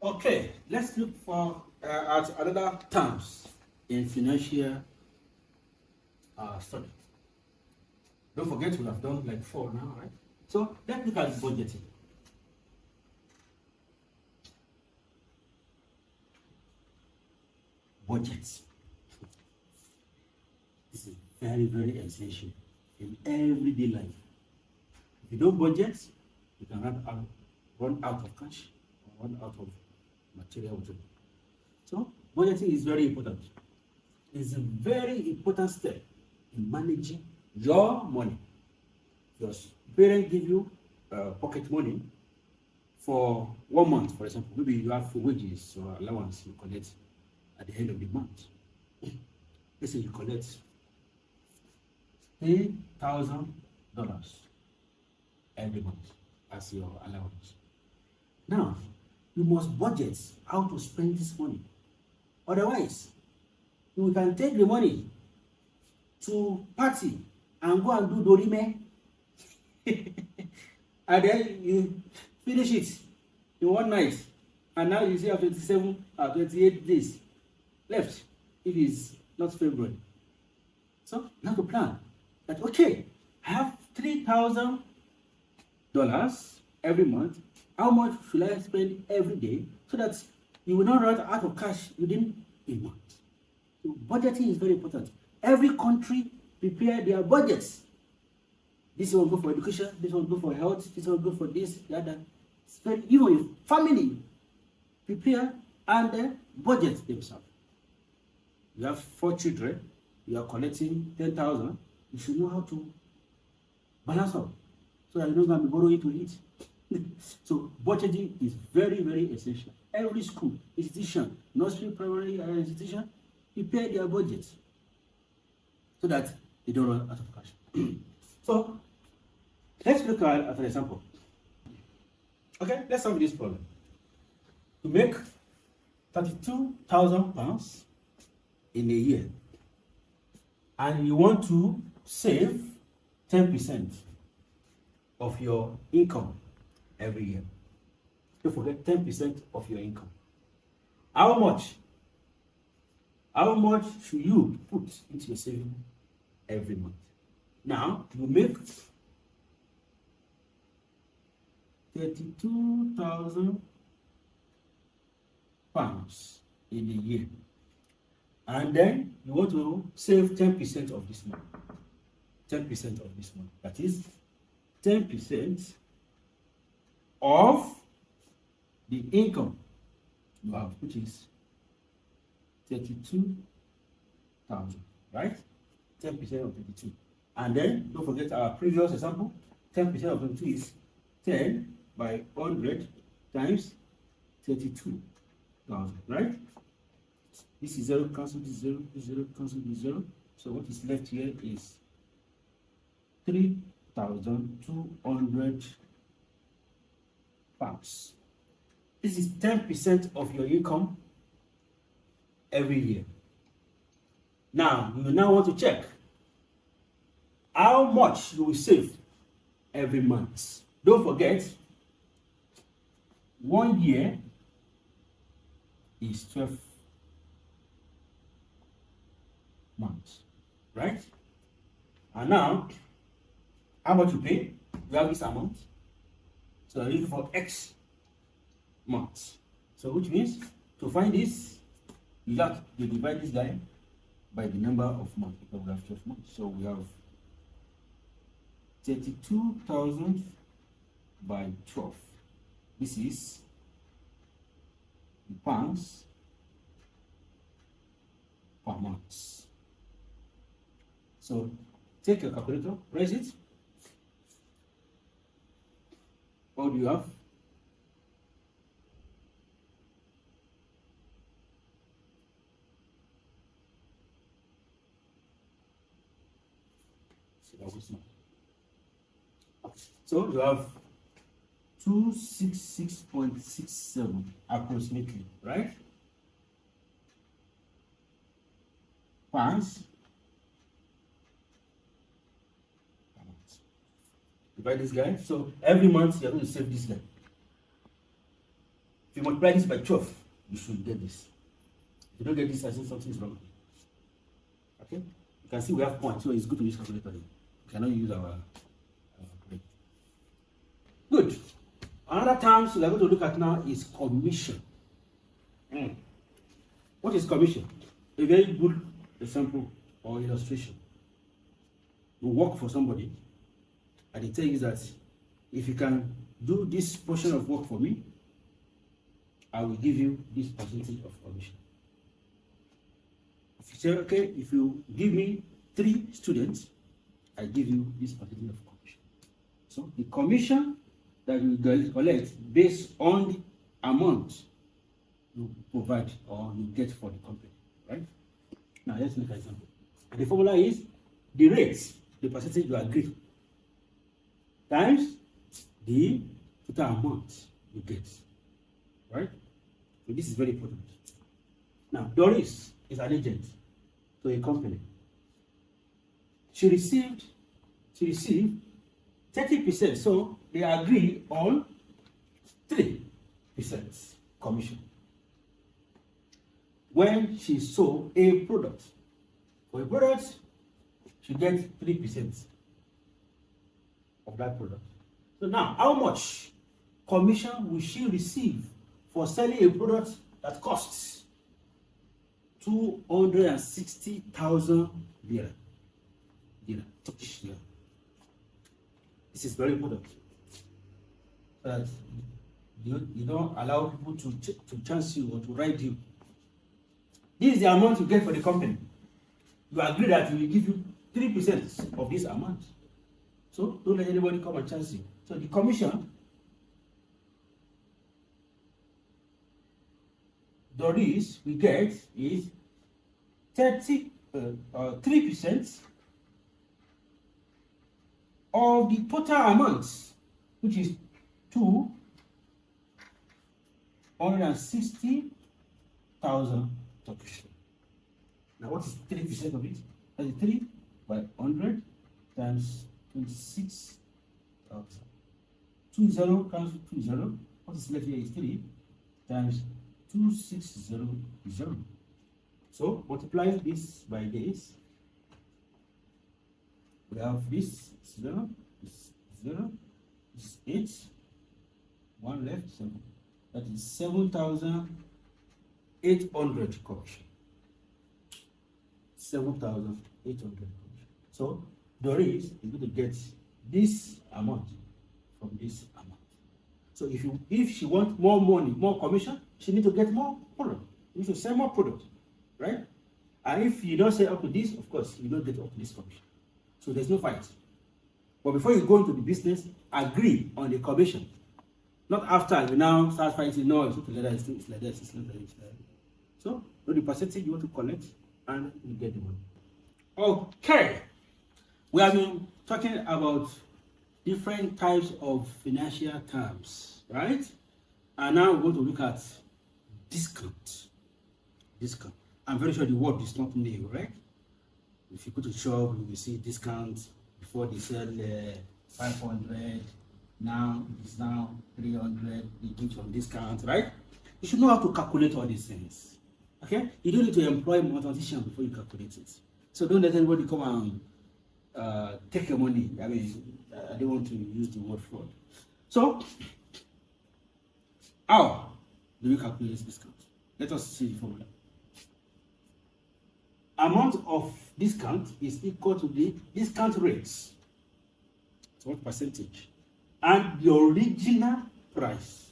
Okay, let's look for at another terms in financial study. Don't forget we have done like four now, right? So let's look at budgeting. Budgets. This is very, very essential in everyday life. If you don't budget, you can run out of cash or run out of material whatever. So budgeting is very important. It's a very important step in managing your money. Your parents give you pocket money for 1 month, for example. Maybe you have wages or allowance you collect at the end of the month. Let's say you collect $3,000 every month as your allowance. Now, you must budget how to spend this money. Otherwise, you can take the money to party and go and do dorime and then you finish it in one night, and now you still have 27 or 28 days left if it's not February. So you have to plan that, okay, I have $3,000 every month. How much should I spend every day so that you will not run out of cash within a month? So budgeting is very important. Every country prepare their budgets. This one go for education, this one go for health, this one go for this, the other. Spend, even if family prepare and then budget themselves. You have 4 children, you are collecting 10,000. You should know how to balance up so that you're not going to be borrowing to eat. So budgeting is very, very essential. Every school, institution, nursery, primary institution, prepare their budgets so that they don't run out of cash. So let's look at an example. Okay, let's solve this problem. To make £32,000 in a year, and you want to save 10% of your income every year. Don't forget 10% of your income. How much? How much should you put into your saving every month? Now, you make £32,000 in a year, and then you want to save 10% of this month. 10% of this month. That is 10% of the income you have, which is 32,000, right? 10% of 32. And then don't forget our previous example. 10% of 22 is 10 by 100 times 32,000, right? This is 0, cancel this 0, this 0, cancel this 0. So what is left here is 3,200 pounds. This is 10% of your income every year. Now, you now want to check how much you will save every month. Don't forget, 1 year is 12 months, right? And now, how much you pay? You have this amount. So you're looking for X months. So which means to find this, you have to divide this guy by the number of months, because we have 12 months. So we have 32,000 by 12. This is the pounds per month. So take your calculator, press it. What do you have? So you have 266.67 approximately, right? Pounds. Divide this guy. So every month you're going to save this guy you multiply this by 12, you should get this. If you don't get this, I think something is wrong. Okay? You can see we have points, so it's good to use calculator. You cannot use our brain. Good. Another term we are going to look at now is commission. What is commission? A very good example or illustration. You work for somebody and they tell you that if you can do this portion of work for me, I will give you this percentage of commission. If you say, okay, if you give me 3 students, I give you this percentage of commission. So the commission that you collect based on the amount you provide or you get for the company, right? Now let's look at an example. And the formula is the rates, the percentage you agree, times the total amount you get, right? So this is very important. Now Doris is an agent to a company. She received 30%, so they agree on 3% commission. When she sold a product, for a product, she gets 3% of that product. So now, how much commission will she receive for selling a product that costs 260,000 lira? Turkish lira. This is very important. That you don't allow people to chance you or to ride you. This is the amount you get for the company. You agree that we will give you 3% of this amount. So don't let anybody come and chance you. So the commission, Doris we get is 3% of the total amount, which is 260,000 Turkish. Now what is 3% of it? That is 3 by 100 times 26,000. 20 comes to 20. What is left here is 3 times 2600. So multiply this by this. We have this 0, this 0, this 8, 1 left, 7. That is 7,800 commission. 7,800 commission. So Doris is going to get this amount from this amount. So if she wants more money, more commission, she needs to get more product. You should sell more product, right? And if you don't sell up to this, of course, you don't get up to this commission. So there's no fight. But before you go into the business, agree on the commission. Not after you now start fighting, no, it's not together, it's like this, it's not like this. So, know the percentage you want to collect and you get the money. Okay. We have been talking about different types of financial terms, right? And now we're going to look at discount. Discount. I'm very sure the word is not new, right? If you go to shop, you will see discounts. Before they sell 500, now it's now 300. They give some discounts, right? You should know how to calculate all these things. Okay? You don't need to employ a mathematician before you calculate it. So don't let anybody come and take your money. I mean, I don't want to use the word fraud. So, how do we calculate this discount? Let us see the formula. Amount of discount is equal to the discount rates. So what percentage? And the original price.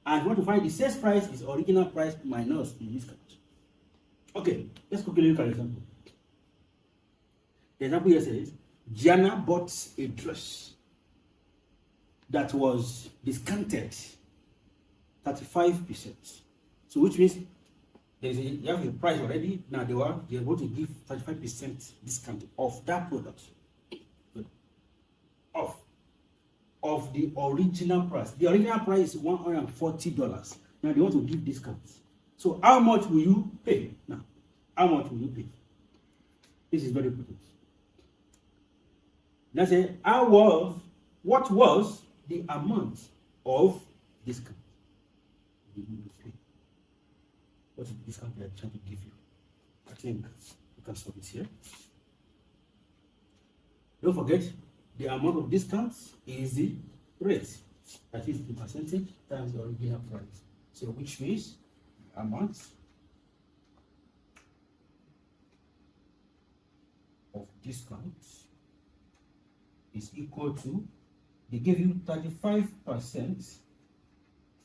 And we want to find the sales price is original price minus the discount. Okay, let's quickly look at an example. The example here says, Gianna bought a dress that was discounted 35%. So which means you have a price already. Now they're going to give 35% discount of that product. Of the original price. The original price is $140. Now they want to give discounts. So how much will you pay? Now, how much will you pay? This is very important. Now say, what was the amount of discount? you need to pay. What is the discount they are trying to give you? I think you can solve it here. Don't forget, the amount of discounts is the rate. That is the percentage times the original price. So which means the amount of discounts is equal to, they give you 35%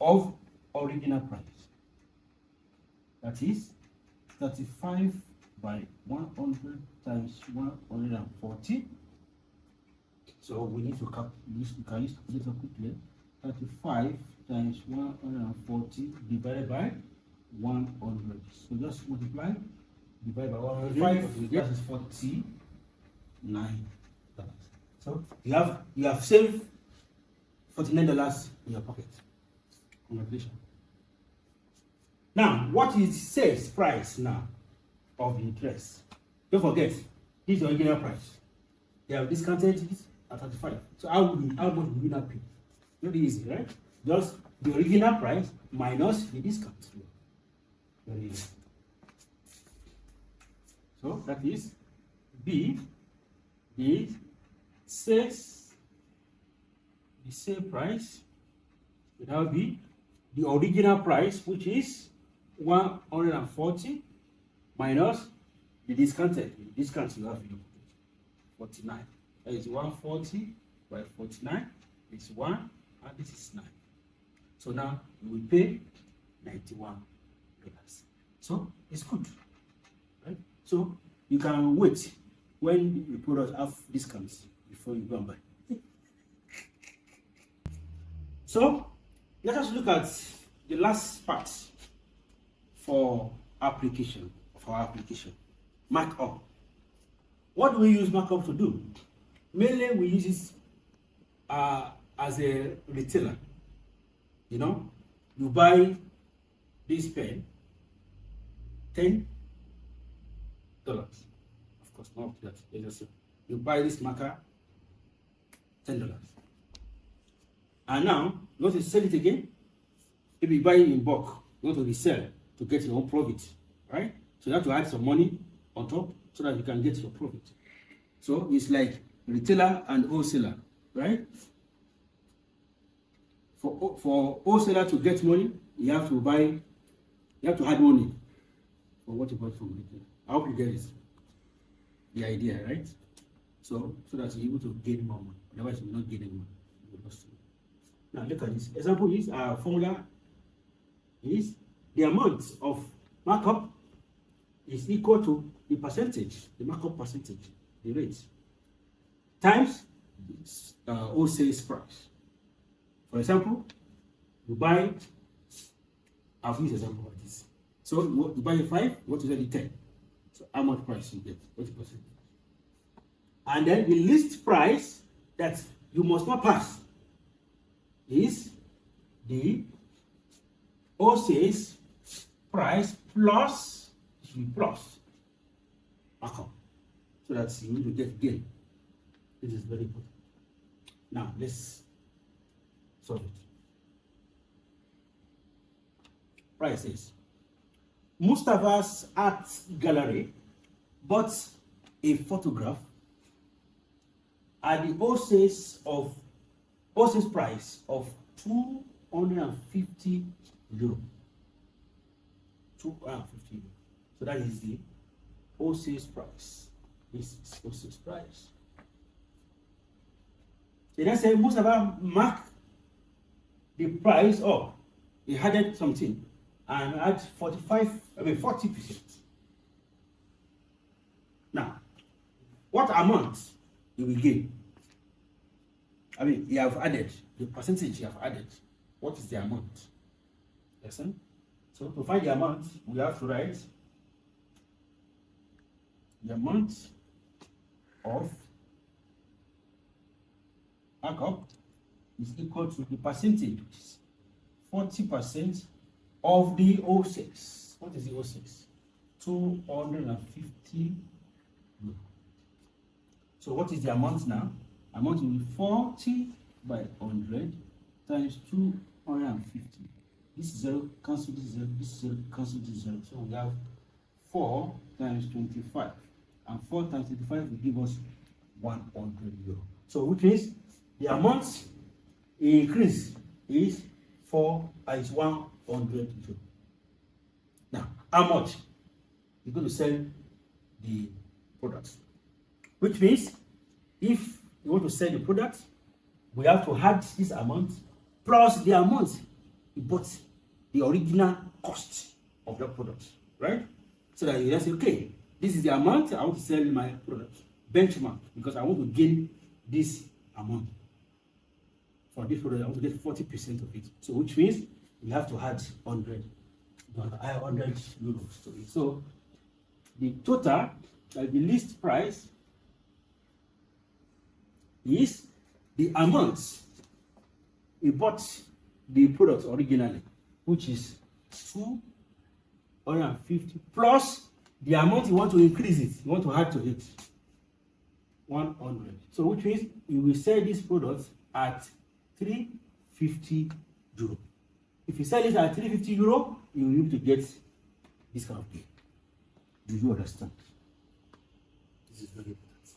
of original price. That is 35 by 100 times 140. So we need to use, we can use calculator quickly. 35 times 140 divided by 100. So just multiply, divide by 100. That is 49. So you have saved $49 in your pocket. Congratulations. Now, what is sales price now of the interest? Don't forget, this is the original price. They have discounted it at 35. So how much will you not pay? Very easy, right? Just the original price minus the discount. Very easy. So that is B, the sale price. That will be the original price, which is 140 minus the discounted. The discount you have in 49. That is 140 by 49 is 1, and this is 9. So now you will pay $91. So it's good, right? So you can wait when the products have discounts before you go and buy. So let us look at the last part for application, markup. What do we use markup to do? Mainly we use it as a retailer. You know, you buy this pen, $10. Of course, not that. You buy this marker, $10. And now you want to sell it again. Maybe you buy it in bulk, you want to resell to get your own profit, right? So you have to add some money on top so that you can get your profit. So it's like retailer and wholesaler, right? For wholesaler to get money, you have to add money for what you bought from retailer. I hope you get it. The idea, right? So that you're able to gain more money. Otherwise, you're not getting money. Now look at this. Example is our formula is the amount of markup is equal to the percentage, the markup percentage, the rate, times wholesale price. For example, you buy, I've used example like this. So you buy 5, what is the 10? So how much price you get? 20%. And then the list price that you must not pass is the wholesale price plus markup, so that you need to get gain. This is very important. Now let's solve it. Prices. Mustafa's art gallery bought a photograph at the wholesale price of €250. 250. So that is the wholesale price. This is wholesale price. So let's say Mustafa marked the price up. He added something and add 40%. Now, what amount you will gain? You have added the percentage you have added. What is the amount? Listen. So to find the amount, we have to write the amount of markup is equal to the percentage, which is 40% of the wholesale. What is the wholesale? 250. So what is the amount now? Amount will be 40 by 100 times 250 This is 0, cancel this 0, this is 0, cancel this 0. So we have 4 times 25. And 4 times 25 will give us 100 euro. So which means the amount increase is 100 euro. Now, how much? You're going to sell the products. Which means if you want to sell the product, we have to add this amount plus the amount you bought, the original cost of the product, right? So that you just say, okay, this is the amount I want to sell my product. Benchmark, because I want to gain this amount. For this product, I want to get 40% of it. So which means we have to add 100 euros to it. So the total, the list price, is the amount we bought the product originally, which is 250 plus the amount you want to increase it, you want to add to it, 100. So which means you will sell this product at 350 euro. If you sell it at 350 euro, you will be able to get this kind of deal. Do you understand? This is very important.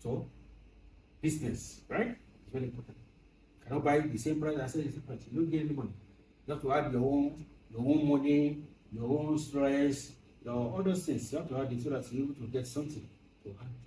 So, business, right? It's very important. You cannot buy the same price and sell the same price. You don't get any money. You have to add your own money, your own stress, all those things. You have to add it so that you're able to get something to add.